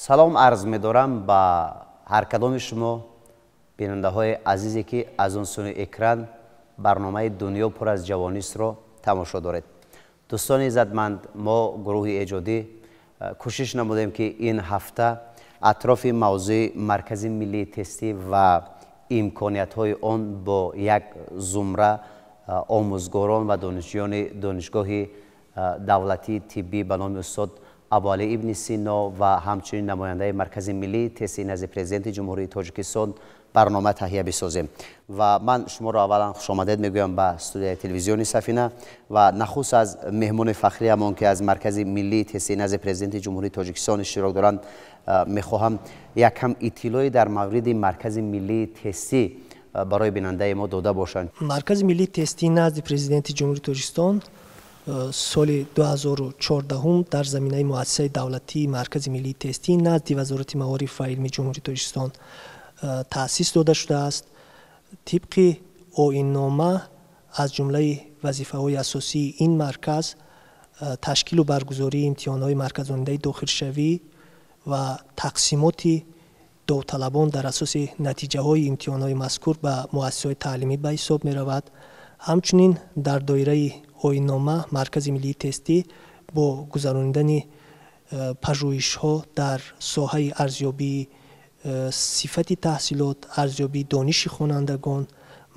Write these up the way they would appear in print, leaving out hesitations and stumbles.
سلام عرض می دارم با هر کدام شما بیننده های عزیزی که از اون سوی اکران برنامه دنیا پر از جوانی است رو تماشا دارید. دوستان عزتمند، ما گروه ایجادی کوشش نمودیم که این هفته اطراف موضوع مرکز ملی تستی و امکانیت های آن با یک زمره آموزگاران و دانشجویان دانشگاه دولتی طبی به نام استاد ابوعلی ابن سینا و همچنین نماینده مرکز ملی تستی نزد پرزیدنت جمهوری تاجیکستان برنامه تهیه بسازیم. و من شما را اولا خوش آمدید میگویم به استودیوی تلویزیونی سفینه و نخست از مهمان فخری همان که از مرکز ملی تستی نزد پرزیدنت جمهوری تاجیکستان اشتراک دارند میخواهم یک کم اطلاعی در مورد مرکز ملی تستی برای بیننده ما داده باشند. مرکز ملی تستی نزد پرزیدنت جمهوری تاجیکستان سال 2014 در زمینه مؤسسه دولتی مرکز ملی تستی نزد وزارت معارف و علم جمهوری تاجیکستان تأسیس داده شده است. طبق آیین‌نامه از جمله وظیفه‌های اساسی این مرکز تشکیل و برگزاری امتحان‌های مرکز‌آمده داخلشوی و تقسیمات داوطلبان در اساس نتیجه‌های امتحان‌های مذکور به مؤسسه‌های تعلیمی به حساب می‌رود. همچنین در دایره آیین‌نامه مرکز ملی تستی با گذراندن پژوهش‌ها در ساحه ارزیابی صفت تحصیلات، ارزیابی دانش خوانندگان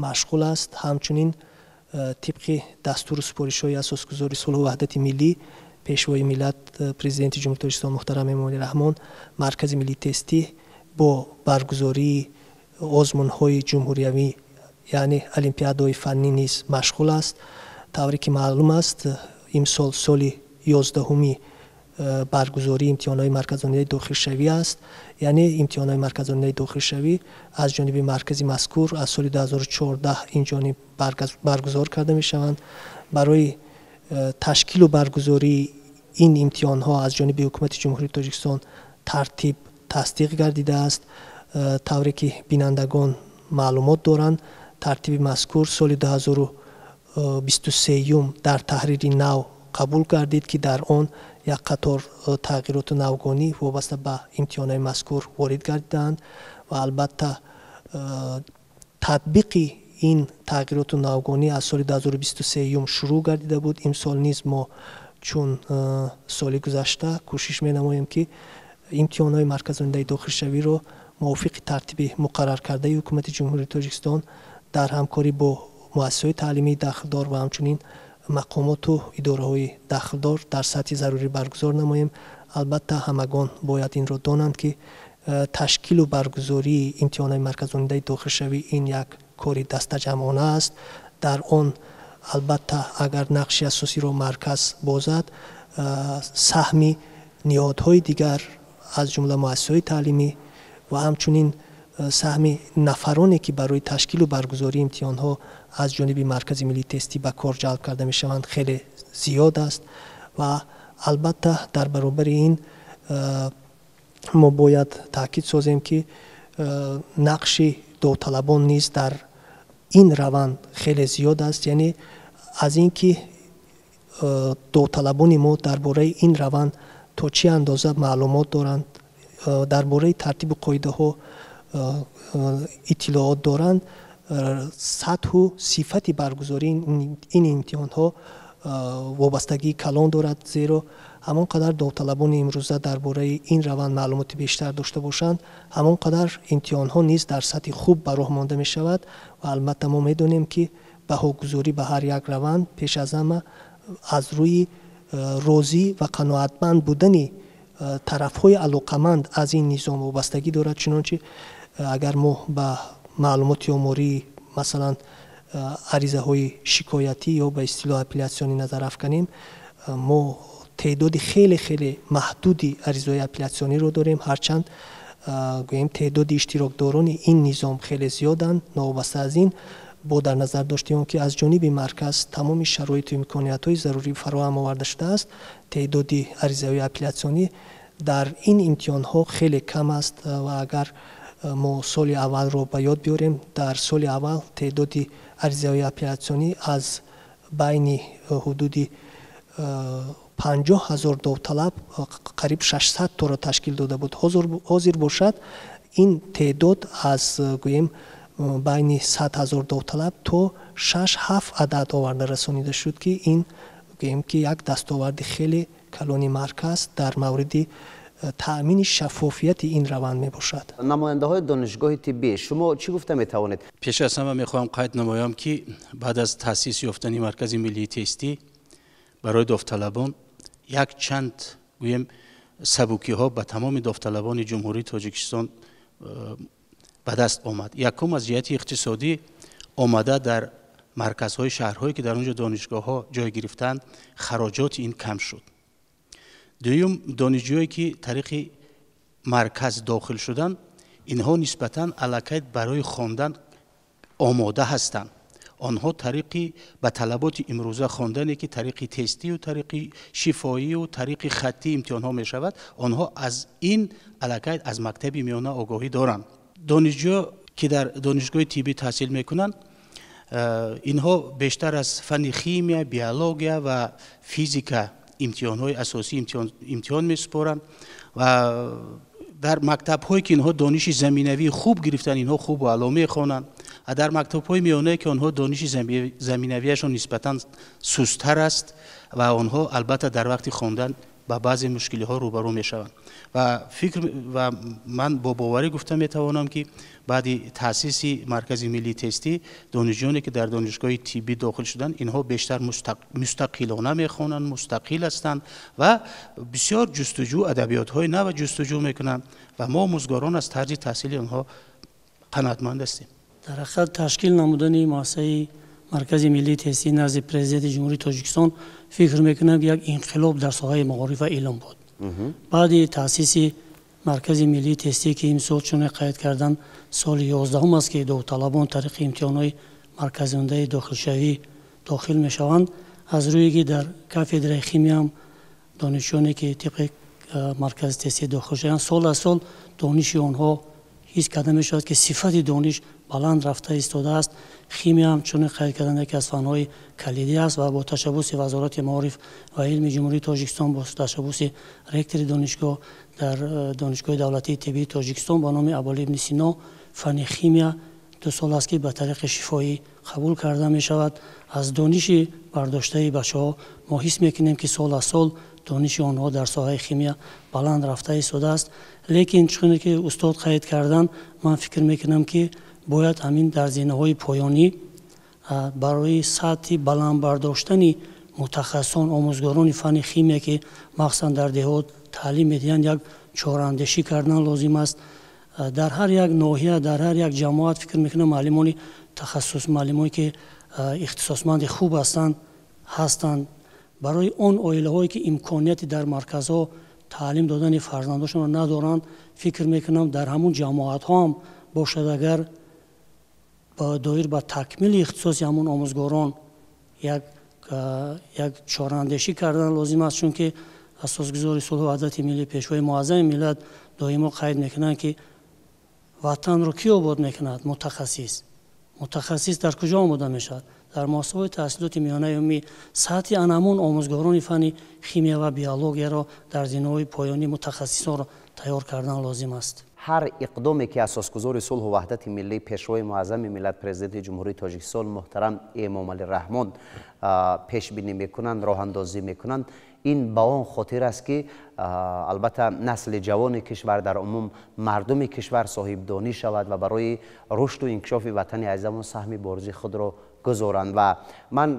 مشغول است. همچنین طبق دستور سپارش‌های اساسگذار صلح و وحدت ملی پیشوای ملت پرزیدنت جمهوری تاجیکستان محترم امامی رحمان مرکز ملی تستی با برگزاری آزمون‌های جمهوریوی یعنی المپیادهای فنی نیز مشغول است. طوری که معلوم است امسال سال 11 برگزاری امتحان‌های مرکزآمده داخلشوی است. یعنی امتحان‌های مرکزآمده داخلشوی از جانب مرکز مذکور از سال 2014 این جانب برگزار کرده می‌شوند. برای تشکیل و برگزاری این امتحان‌ها از جانب حکومت جمهوری تاجیکستان ترتیب تصدیق گردیده است. طوری که بینندگان معلومات دارند ترتیب مذکور سال 2023 در تحریر نو قبول گردید که در آن یک قطار تغییرات نوگانی وابسته به امتحانات مذکور وارد گردیدند و البته تطبیق این تغییرات نوگانی از سال 2023 شروع گردیده بود. امسال نیز ما چون سال گذشته کوشش می‌نماییم که امتحانات مرکزآمده داخلشوی را موافق ترتیب مقرر کرده حکومت جمهوری تاجیکستان در همکاری با مؤسسه‌های تعلیمی داخلدار و همچنین مقامات و اداره‌های داخلدار در سطح ضروری برگزار نماییم. البته همگان باید این را دانند که تشکیل و برگزاری امتحانات مرکزآمده داخلشوی این یک کاری دست جمعانه است. در آن البته اگر نقش اساسی را مرکز بازد، سهم نهادهای دیگر از جمله مؤسسه‌های تعلیمی و همچنین سهم نفرانی که برای تشکیل و برگزاری امتحان‌ها از جانب مرکز ملی تستی به کار جلب کرده می‌شوند خیلی زیاد است و البته در برابر این ما باید تاکید سازیم که نقش داوطلبان نیز در این روند خیلی زیاد است. یعنی از اینکه داوطلبان ما درباره این روند تا چه اندازه معلومات دارند، درباره ترتیب قاعده‌ها اطلاعات دارند، سطح و صفت برگزاری این امتحان‌ها وابستگی کلان دارد، زیرا همانقدر داوطلبان امروزه درباره این روند معلومات بیشتر داشته باشند همانقدر امتحان‌ها نیز در سطح خوب به راه مانده می‌شود و البته ما می‌دانیم که بهاگذاری به هر یک روند پیش از همه از روی راضی و قناعتمند بودن طرف‌های علاقه‌مند از این نظام وابستگی دارد. چنانچه اگر ما به معلومات آماری مثلا عریضه های شکایتی یا به اصطلاح اپلیاسیونی نظر افکنیم، ما تعداد خیلی محدودی عریضه های اپلیاسیونی رو داریم، هرچند گوییم تعداد اشتراکداران این نظام خیلی زیادند. نوابسته از این با در نظر داشتیم که از جانب مرکز تمام شرایط و امکانیت‌های ضروری فراهم آورده شده است، تعداد عریضه های اپلیاسیونی در این امتحان‌ها خیلی کم است و اگر ما سال اول رو به یاد بیاریم، در سال اول تعداد عریضه های اپلیاسیونی از بین حدود 50,000 давталаб қариб 600 тора ташкил дода буд. ҳозир бошад ин теъдод аз гӯем байни 100,000 давталаб то 6-7 адад оварда расонида шуд ки ин гӯем ки як дастоварди хеле калони марказ дар мавриди таъмини шаффофияти ин раванд мебошад. намояндаҳои донишгоҳи тиббӣ шумо чӣ гуфта метавонед? пеш аз ҳама мехоҳам қайд намоям ки баъд аз таъсис ёфтани маркази миллии тестӣ барои давталабон як чанд гӯем сабукиҳо ба тамоми давталабони ҷумҳурии тоҷикистон ба даст омад. Якум аз ҷиҳати иқтисодӣ омада дар марказҳои шаҳрҳое ки дар онҷо донишгоҳҳо ҷой гирифтанд хароҷоти ин кам шуд. дуюм донишҷӯе ки тариқи марказ дохил шуданд инҳо нисбатан аллакай барои хондан омода ҳастанд. онҳо тариқи ба талаботи имрӯза хондане ки тариқи тестию тариқи шифоию тариқи хаттии имтиҳонҳо мешавад онҳо аз ин аллакай аз мактаби миёна огоҳӣ доранд. донишҷӯ ки дар донишгоҳи тиббӣ таҳсил мекунанд инҳо бештар аз фанни химия биология ва физика имтиҳонҳои асосии имтиҳон месупоранд ва дар мактабҳое ки инҳо дониши заминавии хуб гирифтанд инҳо хубу аъло мехонанд. дар мактабҳои миёнае ки онҳо дониши заминавияшон нисбатан сусттар аст ва онҳо албатта дар вақти хондан ба баъзе мушкилиҳо рӯбарӯ мешаванд. ва ман бо боварӣ гуфта метавонам ки баъди таъсиси маркази миллии тестӣ донишҷӯёне ки дар донишгоҳи тиббӣ дохил шуданд инҳо бештар мустақилона мехонанд мустақил ҳастанд ва бисёр ҷустуҷӯ адабиётҳои нав ҷустуҷӯ мекунанд ва мо омӯзгорон аз тарзи таҳсили онҳо қаноатманд ҳастем. дар ҳақиқат ташкил намудани муассисаи маркази миллии тестӣ назди президенти ҷумҳурии тоҷикистон фикр мекунам як инқилоб дар соҳаи маориф ва илм буд. баъди таъсиси маркази миллии тестӣ ки имсол чуне қайд кардан соли 11 аст ки давталабон тариқи имтиҳонҳои марказондаи дохилшавӣ дохил мешаванд аз рӯе ки дар кафедраи химиям донишҷӯёне ки тибқи маркази тестӣ дохил шуданд сол аз сол дониши онҳо ҳис карда мешавад ки сифати дониш баланд рафта истодааст. химия ҳамчунин қайд кардан яке аз фанҳои калидӣ аст ва бо ташаббуси вазорати маориф ва илми ҷумҳурии тоҷикистон бо ташаббуси ректори донишгоҳ дар донишгоҳи давлатии тиббии тоҷикистон ба номи Абуалӣ ибн Сино фанни химия 2 сол аст ки ба тариқи шифоӣ қабул карда мешавад. аз дониши бардоштаи бачаҳо мо ҳис мекунем ки сол аз сол дониши онҳо дар соҳаи химия баланд рафта истодааст. лекин чуне ки устод қайд кардан ман фикр мекунам ки бояд ҳамин дар зинаҳои поёнӣ барои сатҳи баланд бардоштани мутахассисон омӯзгорони фанни химия ки махсусан дар деҳот таълим медиҳанд як чораандешӣ кардан лозим аст. дар ҳар як ноҳия дар ҳар як ҷамоат фикр мекунам маълимони тахассус маълимое ки ихтисосманди хуб ҳастанд барои он оилаҳое ки имконияти дар марказҳо таълим додани фарзандошонро надоранд фикр мекунам дар ҳамун ҷамоатҳо ҳам бошад агар доир ба такмили ихтисоси ҳамун омӯзгорон як чораандешӣ кардан лозим аст чунки асосгузори сулҳу ваҳдати миллӣ пешвои муаззами миллат доимо қайд мекунанд ки ватанро ки обод мекунад мутахассис дар куҷо омода мешавад дар муассисаҳои таҳсилоти миёнаи умумӣ сатҳи анамун омӯзгорони фанни химия ва биологияро дар зинаҳои поёнӣ мутахассисонро тайёр кардан лозим аст. ҳар иқдоме ки асосгузори сулҳу ваҳдати миллӣ пешвои муаззами миллат президенти ҷумҳурии тоҷикистон муҳтарам Эмомалӣ Раҳмон пешбинӣ мекунанд роҳандозӣ мекунанд ин ба он хотир аст ки албатта насли ҷавони кишвар дар умум мардуми кишвар соҳибдонӣ шавад ва барои рушду инкишофи ватани азизамон саҳми боризи худро гузоранд. ва ман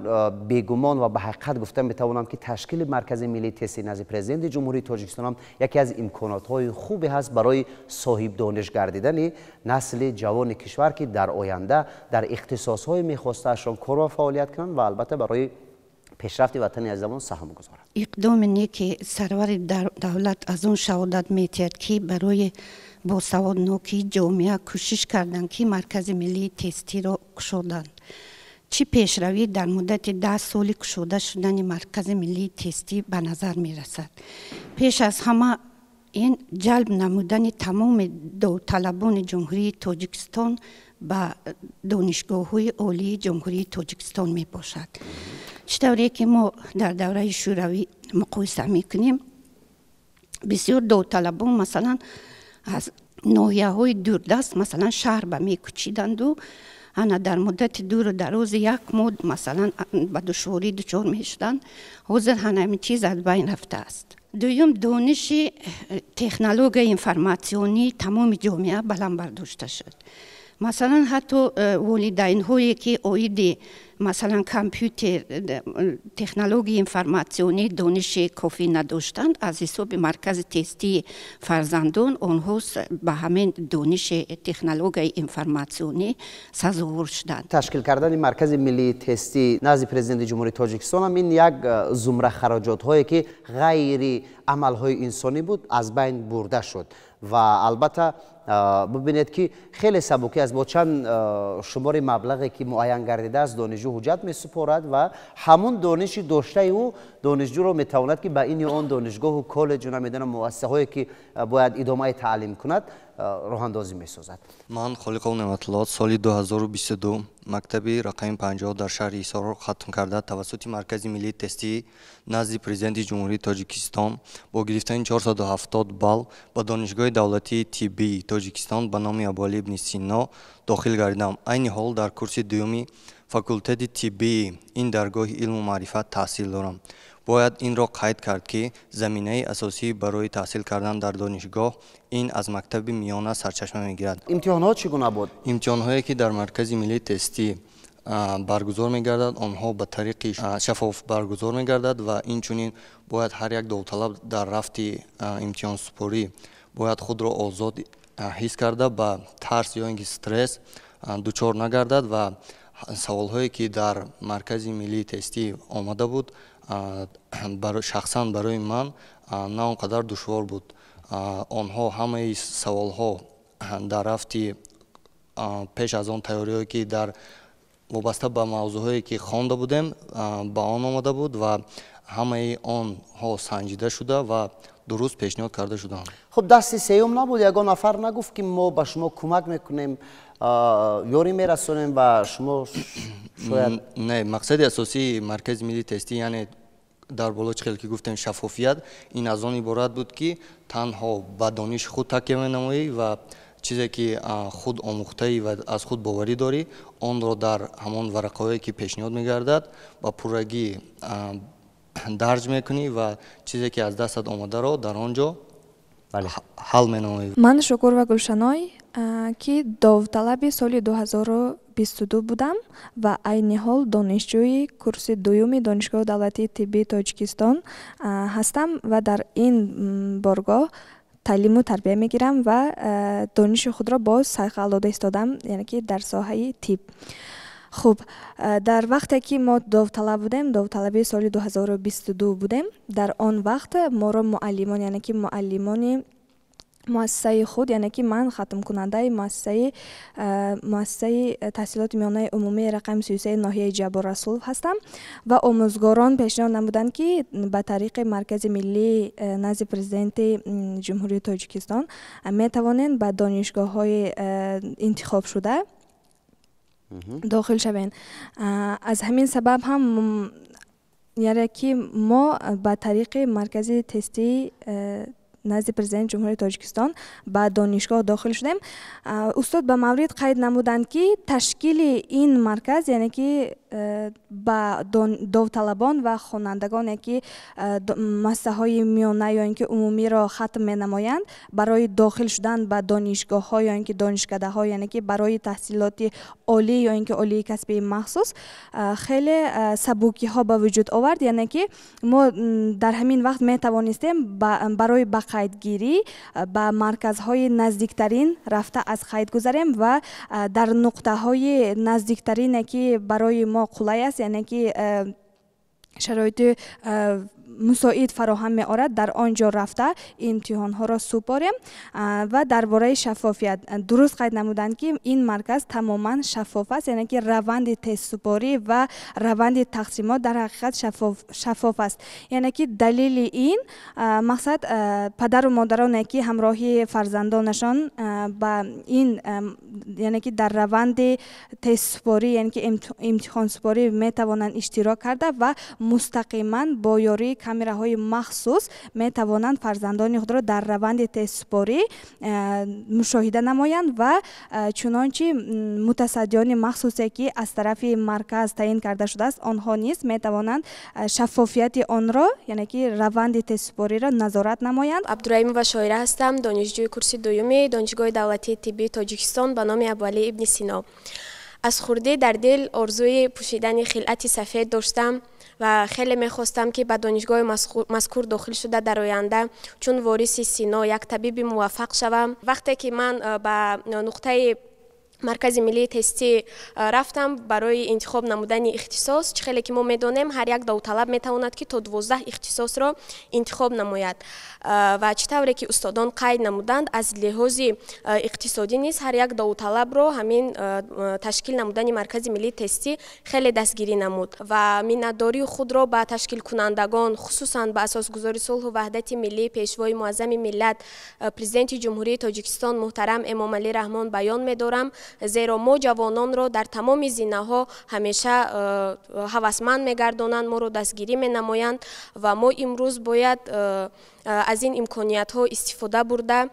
бегумон ва ба ҳақиқат гуфта метавонам ки ташкили маркази миллии тестӣ назди президенти ҷумҳурии тоҷикистон ҳам яке аз имконотҳои хубе ҳаст барои соҳибдониш гардидани насли ҷавони кишвар ки дар оянда дар ихтисосҳои мехостаашон кор ва фаъолият кунанд ва албатта барои пешрафти ватани азизамон саҳм гузоранд. иқдоми неки сарвари давлат аз он шаҳодат метиҳад ки барои босаводнокии ҷомеа кӯшиш карданд ки маркази миллии тестиро кушоданд. чӣ пешравӣ дар муддати 10 соли кушода шудани маркази миллии тестӣ ба назар мерасад? пеш аз ҳама این جلب نمودن تمام داوطلبان جمهوری تاجیکستان به دانشگاه‌های عالی جمهوری تاجیکستان می باشد. چطوری که ما در دوره شوروی مقایسه میکنیم، بسیار داوطلبان مثلا از ناحیه‌های دوردست مثلا شهر به میکوچیدند و انا در مدت دور و دراز یک ماه مثلا به دشواری دچار میشدند. حاضر همین چیز از بین رفته است. دویم دانش تکنولوژی انفرماسیونی تمام جامعه بلند برداشته شد. مثلا حتی والدین هایی که عاید مثلا کامپیوتر تکنولوژی انفرماسیونی دانش کافی نداشتند، از حساب مرکز تستی فرزندان آنها به همین دانش تکنولوژی انفرماسیونی سازگار شدند. تشکیل کردن مرکز ملی تستی نزد پرزیدنت جمهوری تاجیکستان هم این یک زمره خراجات هایی که غیر عمل های انسانی بود از بین برده شد و البته ببینید که خیلی سبکی است. با چند شمار مبلغی که معین گردیده است دانشجو حجت می سپارد و همون دانشی داشته او دانشجو رو میتواند که به این یا آن دانشگاه و کالج و نمیدونم مؤسسه هایی که باید ادامه تعلیم کند راه اندازی می سازد. من خالق نعمت‌الله سال 2022 مکتبی رقم 50 در شهر ایسار را ختم کرده توسط مرکز ملی تستی نزد پرزیدنت جمهوری تاجیکستان با گرفتن 470 بال با دانشگاه دولتی طبی تاجیکستان به نام ابوعلی ابن سینا داخل گردیدم. عین حال در کورس دومی فاکولته طبی این درگاه علم و معرفت تحصیل دارم. باید این را قید کرد که زمینه اساسی برای تحصیل کردن در دانشگاه این از مکتب میانه سرچشمه میگیرد. امتحانات چگونه بود؟ امتحانهایی که در مرکز ملی تستی برگزار میگردد آنها به طریق شفاف برگزار میگردد و این چنین باید هر یک داوطلب در رفت امتحان سپاری باید خود را آزاد حس کرده به ترس یا اینکه استرس دچار نگردد و سوالهایی که در مرکز ملی تستی آمده بود شخصا برای من نه آنقدر دشوار بود. آنها همه سوالها در رفت پیش از آن تیاری‌هایی که در وابسته به موضوعهایی که خوانده بودیم به آن آمده بود و همه آنها سنجیده شده و درست پیشنهاد کرده شدند. خب دست سیوم نبود؟ یگان نفر نگفت که ما به شما کمک میکنیم یاری میرسونیم و شما شاید؟ نه، مقصد اساسی مرکز ملی تستی یعنی در بلوچ خیلی که گفتیم شفافیت، این از آن عبارت بود که تنها به دانش خود تکیه نمایی و چیزی که خود آموخته و از خود باوری داری آن را در همان ورقه‌ای که پیشنهاد میگردد با پورگی درج میکنی و چیزی که از دستت آمده را در آنجا حل مینمایی. من شکر و گلشنای که داوطلب سال 2022 بودم و عین حال دانشجوی کورس دوم دانشگاه دولتی طبی تاجیکستان هستم و در این بارگاه تعلیم و تربیه میگیرم و دانش خود را باز سائق العاده ایستادم، یعنی که در ساحه طب. خب در وقتی که ما داوطلب بودیم، داوطلبی سال 2022 بودیم، در آن وقت ما را معلمان، یعنی که معلمان مؤسسه خود، یعنی که من ختم کننده مؤسسه تحصیلات میانه عمومی رقم 33 ناحیه جبار رسول هستم و آموزگاران پیشنهاد نمودند که به طریق مرکز ملی نزد پرزیدنت جمهوری تاجیکستان می توانند به دانشگاه های انتخاب شده داخل شوند. از همین سبب هم یعنی که ما به طریق مرکز تستی نزد پرزیدنت جمهوری تاجیکستان به دانشگاه داخل شدیم. استاد به مورد قید نمودند که تشکیل این مرکز یعنی که با داوطلبان و خوانندگان که مؤسسه های میانه یا اینکه عمومی را ختم می نمایند برای داخل شدن به دانشگاه ها یا اینکه دانشکده ها، یعنی که برای تحصیلات عالی یا اینکه عالی کسبی مخصوص خیلی سبکی ها به وجود آورد. یعنی که ما در همین وقت می توانستیم برای قیدگیری به مرکزهای نزدیکترین رفته از قید گذاریم و در نقطه های نزدیکترین که برای ما قلای است، یعنی که شرایط مساعد فراهم می آورد در آنجا رفته امتحان ها را سپاریم و درباره شفافیت درست قید نمودند که این مرکز تماما شفاف است، یعنی که روند تست سپاری و روند تقسیمات در حقیقت شفاف است. یعنی که دلیل این مقصد پدر و مادران که همراهی فرزندانشان با این یعنی که در روند تست سپاری یعنی که امتحان سپاری می توانند اشتراک کرده و مستقیما با یاری کامراهای مخصوص می توانند فرزندان خود را در روند تست سپاری مشاهده نمایند و چنانچه متصدیان مخصوصی که از طرف مرکز تعیین کرده شده است آنها نیز می توانند شفافیت آن را یعنی که روند تست سپاری را نظارت نمایند. عبدالرحیمова شایره هستم، دانشجوی کورس دومی دانشگاه دولتی طبی تاجیکستان به نام ابوعلی ابن سینا. از خردی در دل آرزوی پوشیدن خلعت سفید داشتم و خیلی میخواستم که به دانشگاه مذکور داخل شده در آینده چون وارث سینا یک طبیب موفق شوم. وقتی که من به نقطه مرکز ملی تستی رفتم برای انتخاب نمودن اختصاص، خیلی که ما میدانیم هر یک داوطلب میتواند که تا 12 اختصاص را انتخاب نماید و چطوری که استادان قید نمودند از لحاظ اقتصادی نیز هر یک داوطلب را همین تشکیل نمودن مرکز ملی تستی خیلی دستگیری نمود و منتداری خود را به تشکیل کنندگان خصوصا به اساسگذار صلح و وحدت ملی پیشوای معظم ملت پرزیدنت جمهوری تاجیکستان محترم امام علی رحمان بیان می‌دارم، زیرا ما جوانان را در تمام زینه‌ها همیشه هوسمند می‌گردانند، ما را دستگیری می‌نمایند و ما امروز باید از این امکانیت ها استفاده برده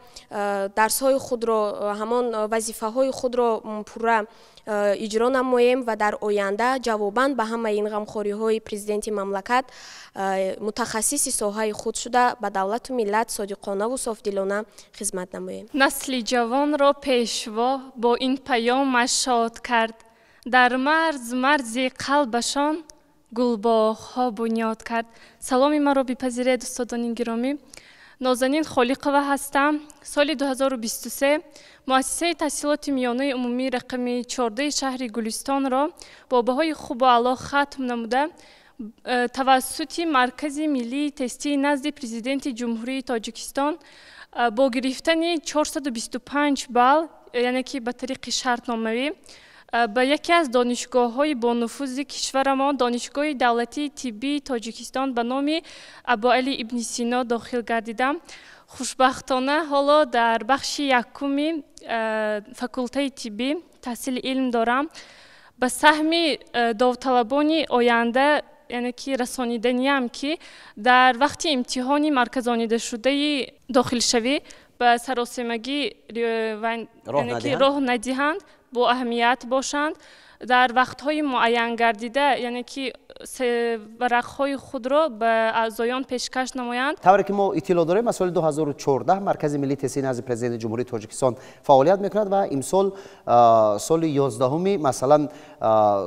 درس های خود را همان وظیفه های خود را پورا اجرا نماییم و در آینده جواباً به همه این غمخواری های پرزیدنت مملکت متخصص ساحه خود شده به دولت و ملت صادقانه و صافدلانه خدمت نماییم. نسل جوان را پیشوا با این پیامش شاد کرد، در مرز قلبشان گلباغ ها بنیاد کرد. سلام مرا بپذیرید استادان گرامی. نازنین خالقова هستم. سال 2023 مؤسسه تحصیلات میانه عمومی رقم 14 شهر گلستان را با بهای خوب و اعلی ختم نموده توسط مرکز ملی تستی نزد پرزیدنت جمهوری تاجیکستان با گرفتن 425 بال یعنی که به طریق شرطنامه‌ای به یکی از دانشگاه‌های با نفوذ کشور ما دانشگاه دولتی طبی تاجیکستان به نام ابوعلی ابن سینا داخل گردیدم. خوشبختانه حالا در بخش یکم فاکولته طبی تحصیل علم دارم. به سهم داوطلبان آینده یعنی که رسانیدنیم که در وقت امتحان مرکزانیده شده داخل شوی به سراسیمگی راه ندهند، با اهمیت باشند، در وقت‌های معین گردیده یعنی که ورق‌های خود را به اعضایان پیشکش نمایند. طوری که ما اطلاع داریم از سال 2014 مرکز ملی تستی نزد پرزیدنت جمهوری تاجیکستان فعالیت میکند و امسال سال 11 مثلا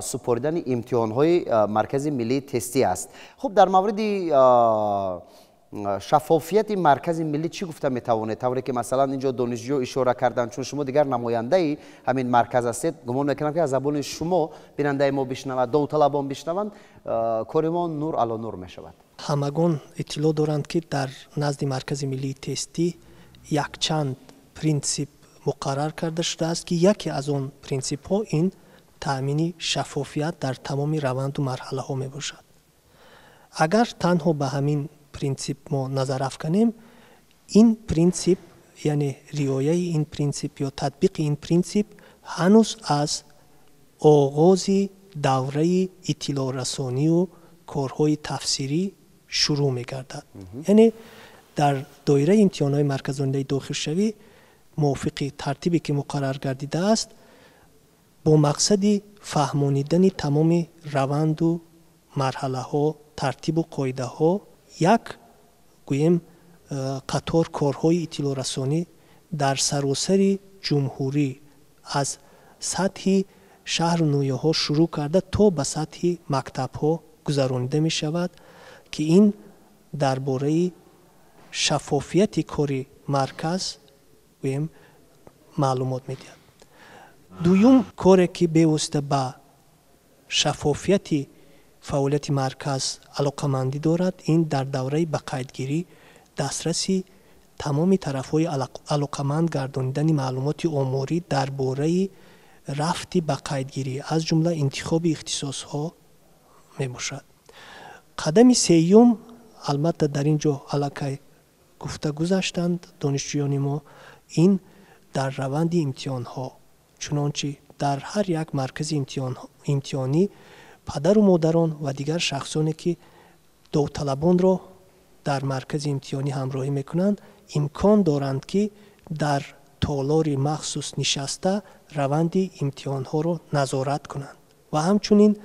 سپردن امتحان‌های مرکز ملی تستی است. خب در مورد شفافیت مرکز ملی چی گفته میتونه؟ طوری که مثلا اینجا دانشجو اشاره کردن چون شما دیگر نماینده ای همین مرکز هستید، گمان میکنم که از زبان شما بیننده ما بشنوند، داوطلبان بشنوند، کار ما نور علی نور میشود. همگان اطلاع دارند که در نزد مرکز ملی تستی یک چند پرینسیپ مقرر کرده شده است که یکی از اون پرینسیپ ها این تامین شفافیت در تمام روند و مرحله ها می باشد. اگر تنها به همین پرینسیپ ما نظر افکنیم، این پرینسیپ یعنی رعایت این پرینسیپ یا تطبیق این پرینسیپ هنوز از آغاز دوره اطلاع رسانی و کارهای تفسیری شروع می‌گردد. یعنی در دایره امتحانات مرکزانیده داخل شوی موافق ترتیبی که مقرر گردیده است با مقصد فهمانیدن تمام روند و مرحله ها، ترتیب و قاعده ها یک گویم قطار کارهای اطلاع رسانی در سراسر جمهوری از سطح شهر و نویه ها شروع کرده تا به سطح مکتب ها گذرانیده می شود که این درباره شفافیت کار مرکز گویم معلومات می دهد. دویم کاری که بیوسته به شفافیت فعالیت مرکز علاقمندی دارد، این در دوره به قیدگیری دسترسی تمام طرف‌های علاقمند گردانیدن معلومات اموری درباره رفتی به قیدگیری از جمله انتخاب اختصاص‌ها میباشد. قدم سیوم البته در اینجا علاقه گفته گذاشتند دانشجویان ما، این در روند امتحان ها، چنانچه در هر یک مرکز امتحانی پدر و مادران و دیگر شخصانی که داوطلبان را در مرکز امتحانی همراهی میکنند امکان دارند که در تالار مخصوص نشسته روند امتحان ها را نظارت کنند و همچنین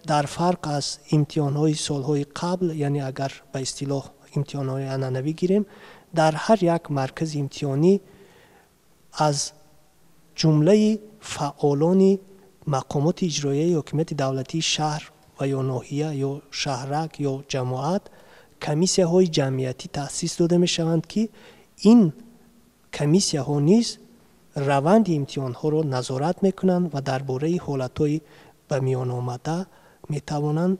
در فرق از امتحان های سالهای قبل، یعنی اگر به اصطلاح امتحان های عنعنوی گیریم، در هر یک مرکز امتحانی از جمله فعالان مقامات اجرایی حکومت دولتی شهر و یا ناحیه یا شهرک یا جماعت کمیسیه های جمعیتی تأسیس داده می شوند که این کمیسیه ها نیز روند امتحان ها را نظارت می کنند و درباره حالت های به میان آمده می توانند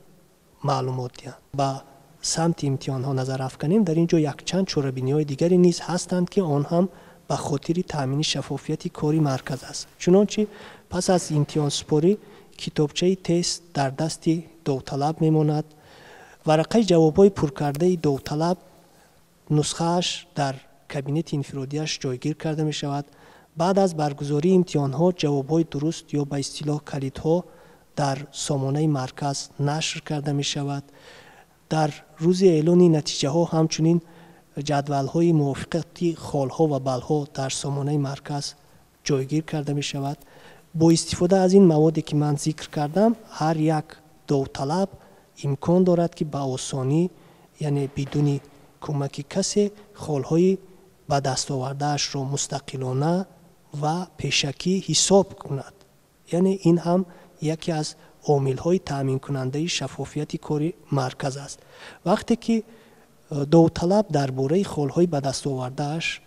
معلومات دهند. با سمت امتحان ها نظر افکنیم، در اینجا یک چند چاره‌بینی های دیگری نیز هستند که آن هم به خاطر تامین شفافیت کاری مرکز است. چنانچه پس از امتحان سپاری کتابچه تست در دست داوطلب میماند، ورقه جوابهای پر کرده داوطلب نسخه‌اش در کابینت انفرادیش جایگیر کرده می شود. بعد از برگزاری امتحان ها جوابهای درست یا به اصطلاح کلیدها در سامانه مرکز نشر کرده می شود. در روز اعلان نتیجه ها همچنین جدول های موافقتی خالها و بلها در سامانه مرکز جایگیر کرده می شود. با استفاده از این موادی که من ذکر کردم، هر یک داوطلب امکان دارد که به آسانی، یعنی بدون کمک کسی، خالهای به دست آورده‌اش را مستقلانه و پیشکی حساب کند. یعنی این هم یکی از عامل‌های تامین کننده شفافیت کاری مرکز است. وقتی که داوطلب درباره خالهای به دست آورده‌اش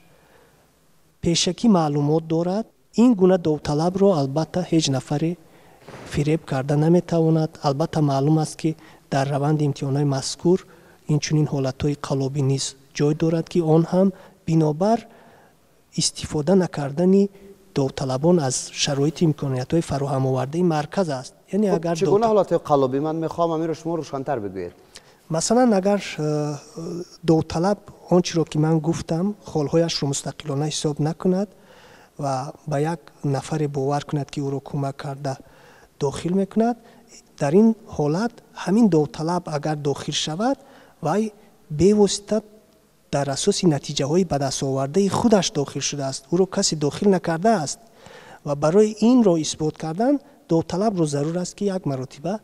پیشکی معلومات دارد، این گونه داوطلب را البته هیچ نفر فریب کرده نمیتواند. البته معلوم است که در روند امتحانات مذکور این چنین حالت‌های قلابی نیز جای دارد که آن هم بنابر استفاده نکردن داوطلبان از شرایط امکانیت‌های فراهم آورده مرکز است. یعنی اگر چگونه حالت قلابی؟ من میخوام امیر شما روشن‌تر بگویید. مثلا اگر داوطلب آنچه را که من گفتم خالهایش را مستقلانه حساب نکند و به یک نفر باور کند که او را کمک کرده داخل میکند، در این حالت همین داوطلب اگر داخل شود و به واسطه در اساس نتیجه های به دست آورده خودش داخل شده است، او را کسی داخل نکرده است و برای این را اثبات کردن داوطلب را ضرور است که یک مرتبه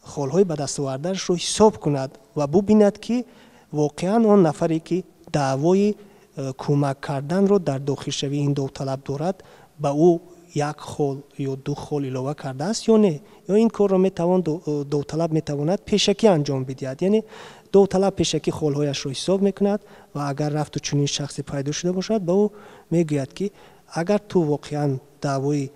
خالهای به دست آورده‌اش را حساب کند و ببیند که واقعا آن نفری که دعوای کمک کردن را در داخل شوی این داوطلب دارد به او یک خال یا دو خال علاوه کرده است یا نه، یا این کار را داوطلب میتواند پیشکی انجام بدهد. یعنی داوطلب پیشکی خالهایش را حساب میکند و اگر رفت و چنین شخصی پیدا شده باشد به او میگوید که اگر تو واقعا دعوای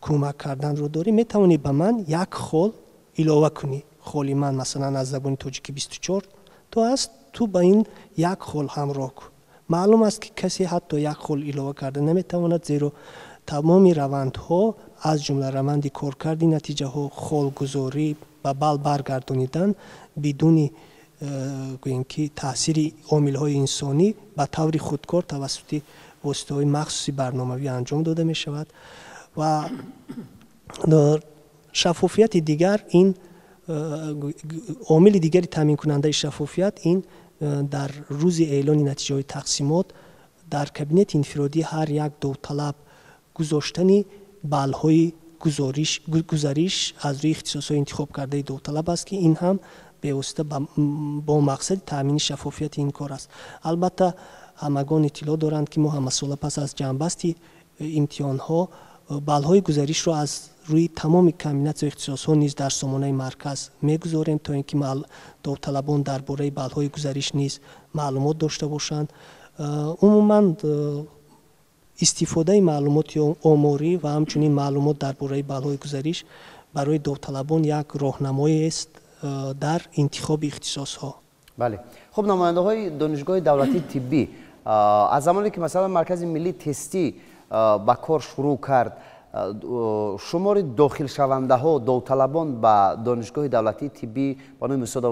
کمک کردن رو داری میتوانی به من یک خال علاوه کنی. خالی من مثلا از زبان تاجیکی 24 تا است، تو با این یک خال همراه کن. معلوم است که کسی حتی یک خال علاوه کرده نمیتواند، زیرا تمام روندها از جمله روند کارکرد نتیجه ها، خالگذاری و برگردانیدن بدون گوییم که تاثیر عامل های انسانی به طور خودکار توسط واسطه های مخصوصی برنامه‌ای انجام داده می شود. و شفافیت دیگر، این عامل دیگری تامین کننده شفافیت، این در روز اعلان نتیجه های تقسیمات در کابینت انفرادی هر یک داوطلب گذاشتن بلهای گزارش از روی اختصاص انتخاب کرده داوطلب است که این هم به واسطه با مقصد تامین شفافیت این کار است. البته همگان اطلاع دارند که ما هم سال پس از جنبست امتحان ها بلهای گزارش را از روی تمام کابینت و اختصاص ها نیز در سامانه مرکز میگذاریم تا اینکه داوطلبان درباره بلهای گزارش نیز معلومات داشته باشند. عموما استفاده معلومات آماری و همچنین معلومات درباره بلهای گزارش برای داوطلبان یک راهنمایی است در انتخاب اختصاص‌ها. بله. خب نماینده های دانشگاه دولتی طبی از زمانی که مثلا مرکز ملی تستی با کار شروع کرد، شمار داخل شونده ها داوطلبان به دانشگاه دولتی طبی با نام استاد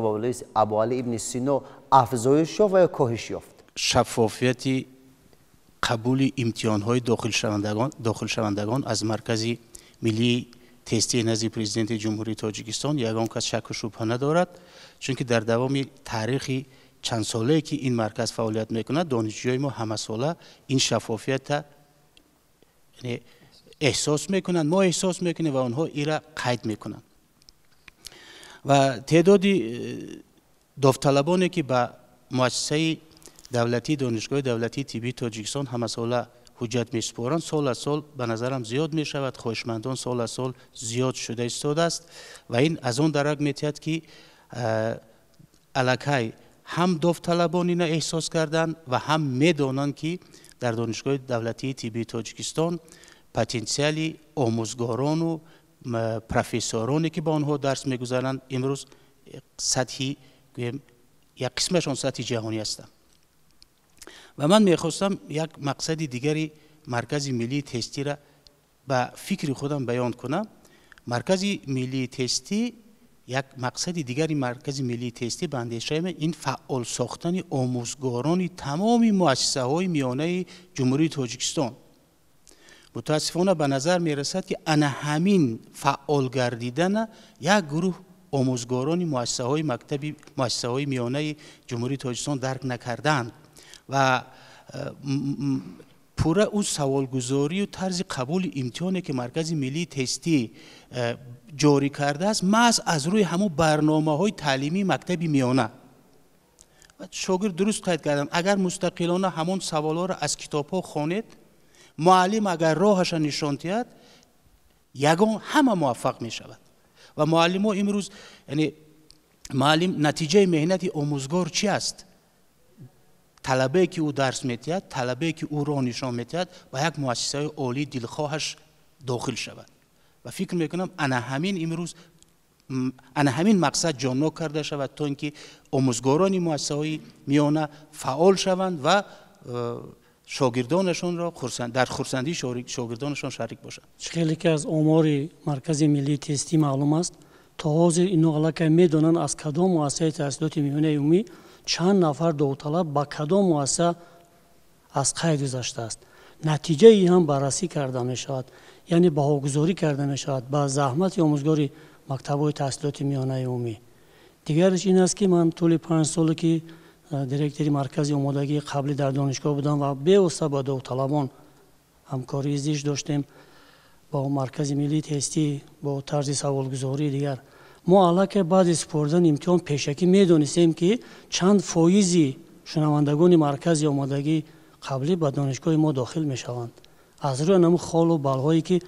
ابوعلی ابن سینا افزایش یافت و یا کاهش یافت؟ شفافیت قبول امتحان های داخل شوندگان از مرکز ملی تستی نزد پرزیدنت جمهوری تاجیکستان یگان کس شک و شبهه ندارد، چون که در دوام تاریخی چند ساله که این مرکز فعالیت میکند دانشجوی ما همه ساله این شفافیت یعنی احساس میکنند، ما احساس میکنیم و آنها ایرا قید میکنند. و تعداد داوطلبانی که به مؤسسه دولتی دانشگاه دولتی طبی تاجیکستان همه ساله حجت میسپارند سال از سال به نظرم زیاد می شود. خواهشمندان سال از سال زیاد شده ایستاده است و این از آن درک میتید که الکی هم داوطلبان اینا احساس کردند و هم میدانند که در دانشگاه دولتی طبی تاجیکستان پتانسیلی آموزگاران و پروفسورانی که با آنها درس میگذارند امروز سطحی یک قسمشان سطح جهانی هستند. و من میخواستم یک مقصد دیگری مرکز ملی تستی را به فکر خودم بیان کنم. مرکز ملی تستی یک مقصد دیگری مرکز ملی تستی به اندیشه من این فعال ساختن آموزگاران تمام مؤسسه های میانه جمهوری تاجیکستان. متاسفانه به نظر میرسد که انا همین فعال گردیدن یک گروه آموزگاران مؤسسه های مکتبی مؤسسه های میانه جمهوری تاجیکستان درک نکردند و پوره او سوالگزاری و طرز قبول امتحانی که مرکز ملی تستی جاری کرده است محض از روی همون برنامه های تعلیمی مکتبی میانه و شاگرد درست قید کردن اگر مستقلانه همون سوالا را از کتاب ها خوانید، معلم اگر راهش نشان دهد یگان همه موفق می شود. و معلم ها امروز یعنی معلم نتیجه مهنت آموزگار چی است؟ طلبه که او درس می‌دهد، طلبه که او راه نشان می‌دهد و یک مؤسسه عالی دلخواهش داخل شود. و فکر میکنم انا همین مقصد جانو کرده شود تا اینکه آموزگاران مؤسسه های میانه فعال شوند و شاگردانشان را در خرسندی شاگردانشان شریک باشند. خیلی که از آمار مرکز ملی تستی معلوم است تا حاضر اینو علاقه میدونن از کدام مؤسسه تحصیلات میانه عمومی چند نفر داوطلب با کدام مؤسسه از قید گذشته است. نتیجه ای هم بررسی کرده می شود، یعنی بهاگذاری کرده می شود با زحمت آموزگاری مکتب‌های تحصیلات میانه عمومی. دیگرش این است که من طول 5 سال که دیرکتوری مرکز آمادگی قبلی در دانشگاه بودم و بی‌واسطه با داوطلبان همکاری زیش داشتیم با مرکز ملی تستی با طرز سوالگزاری دیگر. ما علاقه بعد از سپردن امتحان پیشکی میدونستیم که چند فایزی شنوندگان مرکز آمادگی قبلی به دانشگاه ما داخل می شوند از روی نمو خال و بلهایی که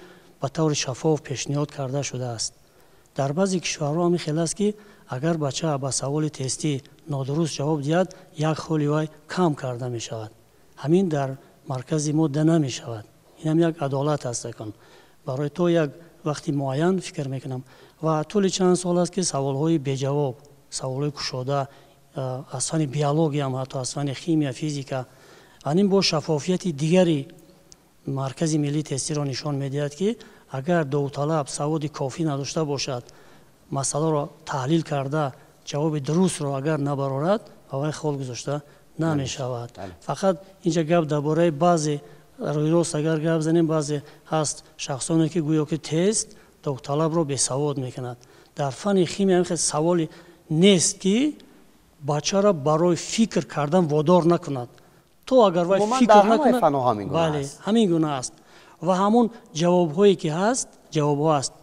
به طور شفاف پیشنهاد کرده شده است. در بعضی کشورها هم خیلی است که اگر بچه به سوال تستی نادرست جواب دهد یک خالی وای کم کرده می شود. همین در مرکز ما ده نمی شود. این هم یک عدالت است کن. برای تو یک وقتی معین فکر میکنم و طول چند سال است که سوالهای بی جواب، سوالهای کشاده از فن بیولوژی هم حتی از فن شیمی، فیزیکا این با شفافیت دیگری مرکز ملی تستی را نشان میدهد که اگر داوطلب سواد کافی نداشته باشد مسئله را تحلیل کرده جواب درست را اگر نبرارد و خال گذاشته نمی شود. فقط اینجا گپ درباره بعضی روی راست اگر گپ زنیم بعضی هست شخصانی که گویا که تست داوطلب را بی‌سواد میکند. در فن شیمی هم سوالی نیست که بچه را برای فکر کردن وادار نکند. تو اگر وای فکر نکند بله همین گونه است و همون جواب هایی که هست جواب ها است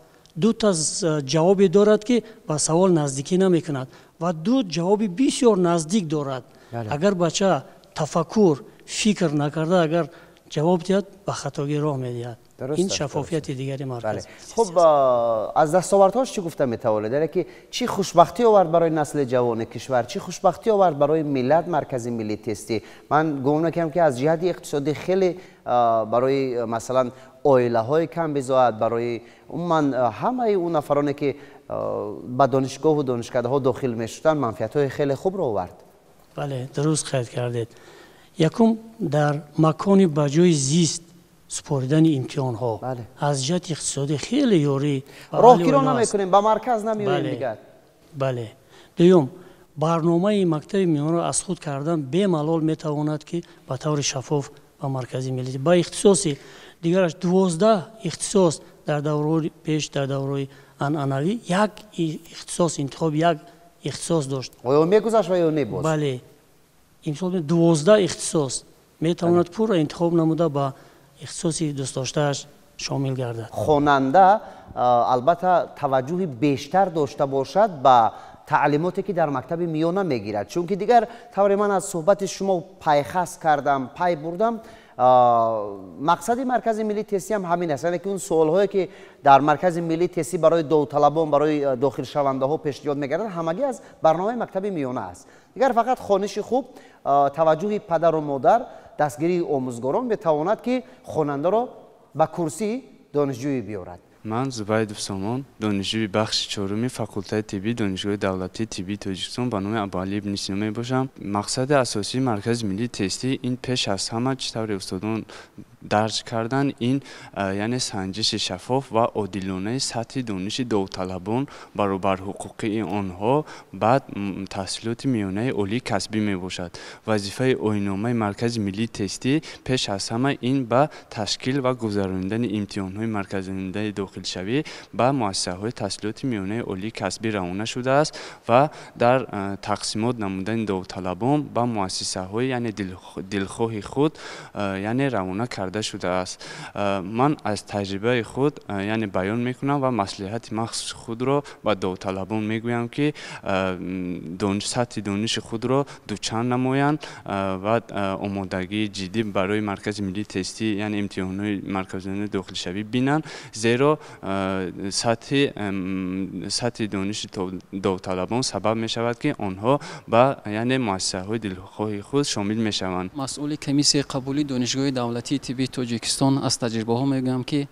دو تا جوابی دارد که با سوال نزدیکی نمی کند و دو جوابی بسیار نزدیک دارد. اگر بچه تفکر فکر نکرده اگر جواب داد به خطاگی راه میدهد. درست این است، شفافیت دیگری مرکز. خب از دستاوردهاش چی گفته میتواند؟ داره که چی خوشبختی آورد برای نسل جوان کشور، چی خوشبختی آورد برای ملت مرکز ملی تستی؟ من گمان میکنم که از جهت اقتصادی خیلی برای مثلا عائله های کم بزاید، برای من همه اون نفرانی که به دانشگاه و دانشکده ها داخل میشدن منفعت های خیلی خوب رو آورد. بله درست خیلی کردید. یکم در مکان بجای زیست سپردن امتحان ها از جهت اقتصادی خیلی یوری راهگیری نمیکنیم، به مرکز نمیاییم دیگر. بله. دوم برنامه مکتب میان را از خود کردن به ملال میتواند که به طور شفاف به مرکز ملی با اختصاصی دیگرش 12 اختصاص در دوره پیش در دوره عنعنوی یک اختصاص انتخاب یک اختصاص داشت. آیا میگذشت و یا نه باز؟ بله. امسال 12 اختصاص میتواند پور انتخاب نموده با اختصاصی دوست داشتهش شامل گردد. خواننده البته توجه بیشتر داشته باشد به تعلیماتی که در مکتب میانه میگیرد، چون که دیگر طور من از صحبت شما پیخست کردم، پی بردم. مقصد مرکز ملی تستی هم همین است، یعنی که اون سوال هایی که در مرکز ملی تستی برای داوطلبان برای داخل شونده ها پیشنهاد میگردد همگی از برنامه مکتب میانه است. دیگر فقط خوانش خوب، توجه پدر و مادر، دستگیری آموزگاران بتواند که خواننده را به کرسی دانشجویی بیارد. من زبیدов Сомон دانشجوی بخش چهارم فاکولته طبی دانشگاه دولتی طبی تاجیکستان به نام ابوعلی ابن سینا میباشم. مقصد اساسی مرکز ملی تستی این پیش از همه چطور استادان درج کردن این یعنی سنجش شفاف و عادلانه سطح دانش داوطلبان برابر حقوقی آنها بعد تحصیلات میانه عالی کسبی می باشد. وظیفه آیین‌نامه مرکز ملی تستی پیش از همه این به تشکیل و گذراندن امتحان‌های مرکزنده داخل شوی به مؤسسه‌های تحصیلات میانه عالی کسبی روانه شده است و در تقسیمات نمودن داوطلبان به مؤسسه‌های یعنی دلخواه خود یعنی روانه کرده شده است. من از تجربه خود یعنی بیان میکنم و مصلحت مخصوص خود را به داوطلبان میگویم که سطح دانش خود را دوچند نمایند و آمادگی جدی برای مرکز ملی تستی یعنی امتحانات مرکزنده داخل شوی بینند، زیرا سطح دانش داوطلبان سبب می شود که آنها به یعنی مؤسسه‌های دلخواه خود شامل می شوند. مسئول کمیسیون قبولی دانشگاه دولتی طبی تاجیکستان از تجربه ها میگم که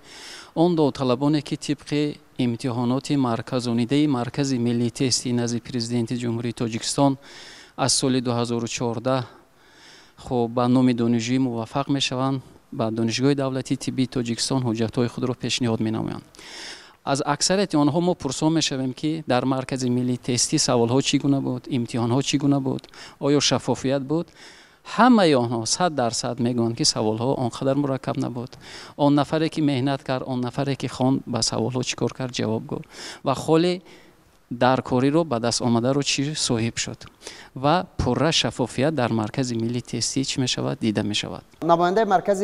آن داوطلبانی که طبق امتحانات مرکزانیده مرکز ملی تستی نزد پرزیدنت جمهوری تاجیکستان از سال 2014 خب به نام دانشجویی موفق می شوند، با دانشگاه دولتی طبی تاجیکستان حجت‌های خود را پیشنهاد می‌نمایند. از اکثریت آنها ما پرسان می‌شویم که در مرکز ملی تستی سوال‌ها چگونه بود، امتحان‌ها چگونه بود، آیا شفافیت بود؟ همه آنها 100% میگویند که سوال‌ها آنقدر مرکب نبود. آن نفری که مهنت کرد، آن نفری که خواند به سوال‌ها چیکار کرد جواب گفت و خالی در کاری رو به دست آمده رو چی صاحب شد و پره شفافیت در مرکز ملی تستی چی می شود دیده می شود. نماینده مرکز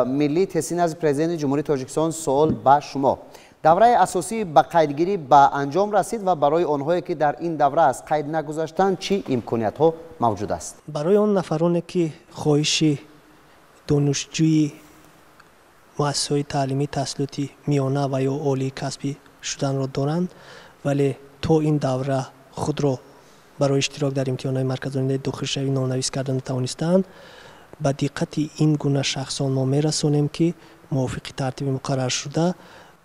ملی تستی نزد پرزیدنت جمهوری تاجیکستان سوال به شما، دوره اساسی به قیدگیری به انجام رسید و برای آنهایی که در این دوره از قید نگذاشتند چی امکانیت ها موجود است؟ برای آن نفرانی که خواهش دانشجوی مؤسسه‌های تعلیمی تحصیلاتی میانه و یا عالی کسبی شدن را دارند ولی تو این دوره خود را برای اشتراک در امتحانات مرکزانه داخل شوی نامنویس کردن توانستند، به دقت این گونه شخصان ما میرسانیم که موافق ترتیب مقرر شده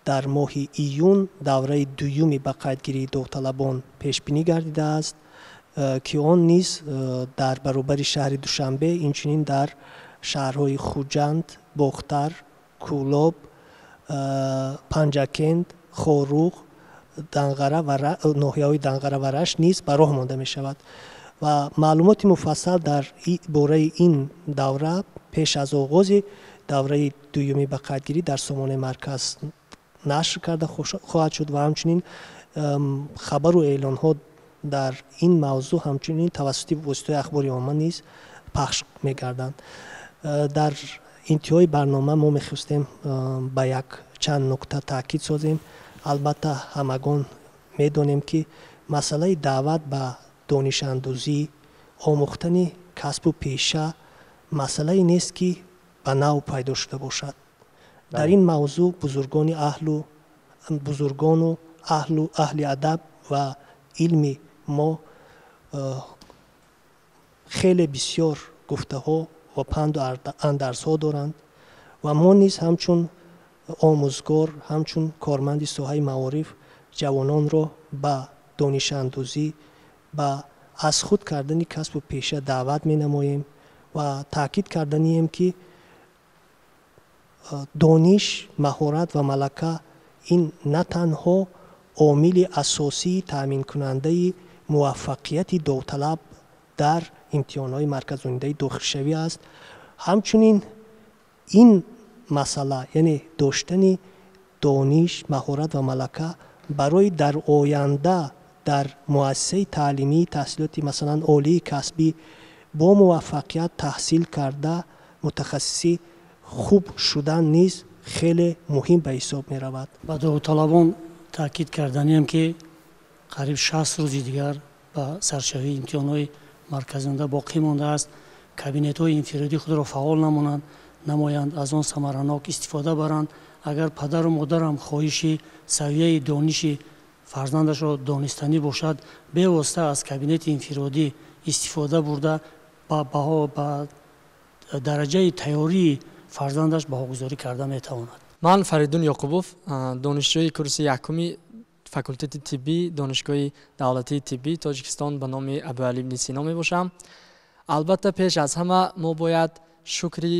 در ماه ایون دوره دومی به قیدگیری داوطلبان پیش بینی گردیده است که آن نیز در برابر شهر دوشنبه اینچنین در شهرهای خوجند، باختر، کولاب، پنجکند، خاروق، دنغره و ناحیه‌های دنغره و رشت نیز به راه مانده می شود و معلومات مفصل در باره این دوره پیش از آغاز دوره دومی به قیدگیری در سامانه مرکز نشر کرده خواهد شد و همچنین خبر و اعلان ها در این موضوع همچنین توسط وسایل اخباری عامه نیز پخش می گردند. در انتهای برنامه ما می خواستیم به یک چند نکته تاکید سازیم. البته همگان میدانیم که مسئله دعوت به دانش اندوزی، آموختن کسب و پیشه مسئله نیست که ба нав пайдо шуда бошад. дар ин мавзӯъ бузургону аҳли адаб ва илми мо хеле бисёр гуфтаҳо ва панду андазҳо доранд ва мо низ ҳамчун омӯзгор, ҳамчун корманди соҳаи маориф ҷавононро ба донишандӯзӣ, ба аз худ кардани касбу пеша даъват менамоем ва таъкид карданием ки дониш, маҳорат ва малака ин на танҳо омили асосии таъминкунандаи муваффақияти довталаб дар имтиҳонҳои марказонидаи дохилшавӣ аст, ҳамчунин ин масъала, яъне доштани дониш, маҳорат ва малака барои дар оянда дар муассисаи таълимии таҳсилоти масалан олии касбӣ бо муваффақият таҳсил карда мутахассиси хуб шудан низ хеле муҳим ба ҳисоб меравад. ба довталабон таъкид карданем ки қариб 60 рӯзи дигар ба саршавии имтиҳонҳои марказонда боқӣ мондааст. кабинетҳои инфиродӣ худро фаъол намоянд, аз он самаранок истифода баранд. агар падару модарам хоҳиши савияи дониши фарзандашро донистанӣ бошад, бевосита аз кабинети инфиродӣ истифода бурда ба дараҷаи тайёрии фарзандаш баҳогузорӣ карда метавонад. ман Фаридун Ёқубов, донишҷӯи курси якуми факултети тиббӣ донишгоҳи давлатии тиббии Тоҷикистон ба номи Абуалӣ ибн Сино мебошам. албатта пеш аз ҳама мо бояд шукри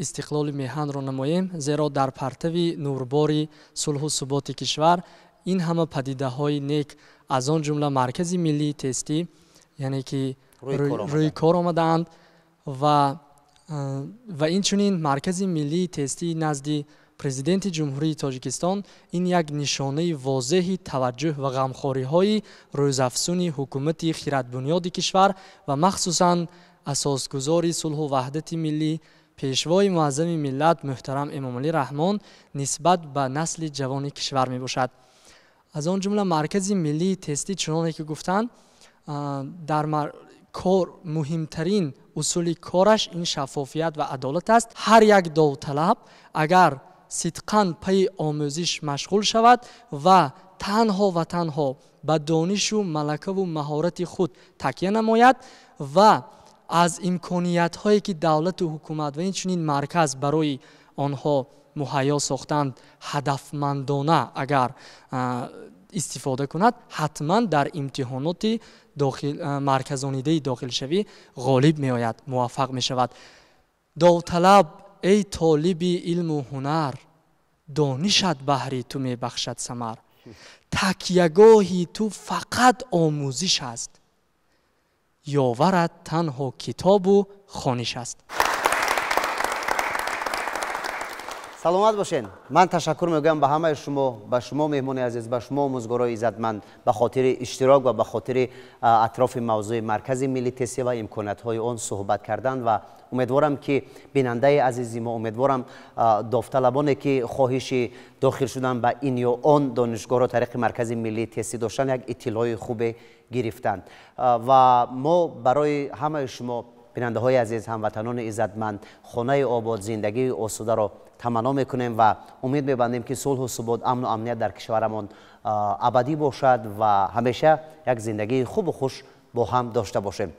истиқлоли меҳанро намоем, зеро дар партави нурбори сулҳу суботи кишвар ин ҳама падидаҳои нек аз он ҷумла маркази миллии тестӣ, яъне ки рӯи кор омадаанд ва инчунин маркази миллии тестӣ назди президенти ҷумҳурии Тоҷикистон ин як нишонаи возеҳи таваҷҷӯҳ ва ғамхориҳои рӯзафзуни ҳукумати хиратбунёди кишвар ва махсусан асосгузори сулҳу ваҳдати миллӣ пешвои муаззами миллат муҳтарам Эмомалӣ Раҳмон нисбат ба насли ҷавони кишвар мебошад. аз он ҷумла маркази миллии тестӣ чуноне ки гуфтанд, дар муҳимтарин усули кораш ин шаффофият ва адолат аст. ҳар як довталаб агар сидқан пайи омӯзиш машғул шавад ва танҳо ба донишу малакаву маҳорати худ такя намояд ва аз имкониятҳое ки давлату ҳукумат ва инчунин марказ барои онҳо муҳайё сохтанд ҳадафмандона агар истифода кунад, ҳатман дар имтиҳоноти марказонидаи дохилшавӣ ғолиб меояд, муваффақ мешавад. довталаб эй толиби илму ҳунар, донишат баҳри ту мебахшад самар. такягоҳи ту фақат омӯзиш аст, ёварат танҳо китобу хониш аст. саломат бошен. ман ташаккур мегӯям ба ҳамаи шумо, ба шумо меҳмони азиз, ба шумо омӯзгорои иззатманд ба хотири иштирок ва ба хотири атрофи мавзӯи маркази миллии тестӣ ва имкониятҳои он суҳбат кардан ва умедворам ки бинандаи азизи мо, умедворам довталабоне ки хоҳиши дохил шудан ба ин ё он донишгоҳро тариқи маркази миллии тестӣ доштан як иттилои хубе гирифтанд ва мо барои ҳамаи шумо бинандаҳои азиз, ҳамватанони иззатманд хонаи обод, зиндагии осударо таманно мекунем ва умед мебандем ки сулҳу субот, амну амният дар кишварамон абадӣ бошад ва ҳамеша як зиндагии хубу хуш бо ҳам дошта бошем.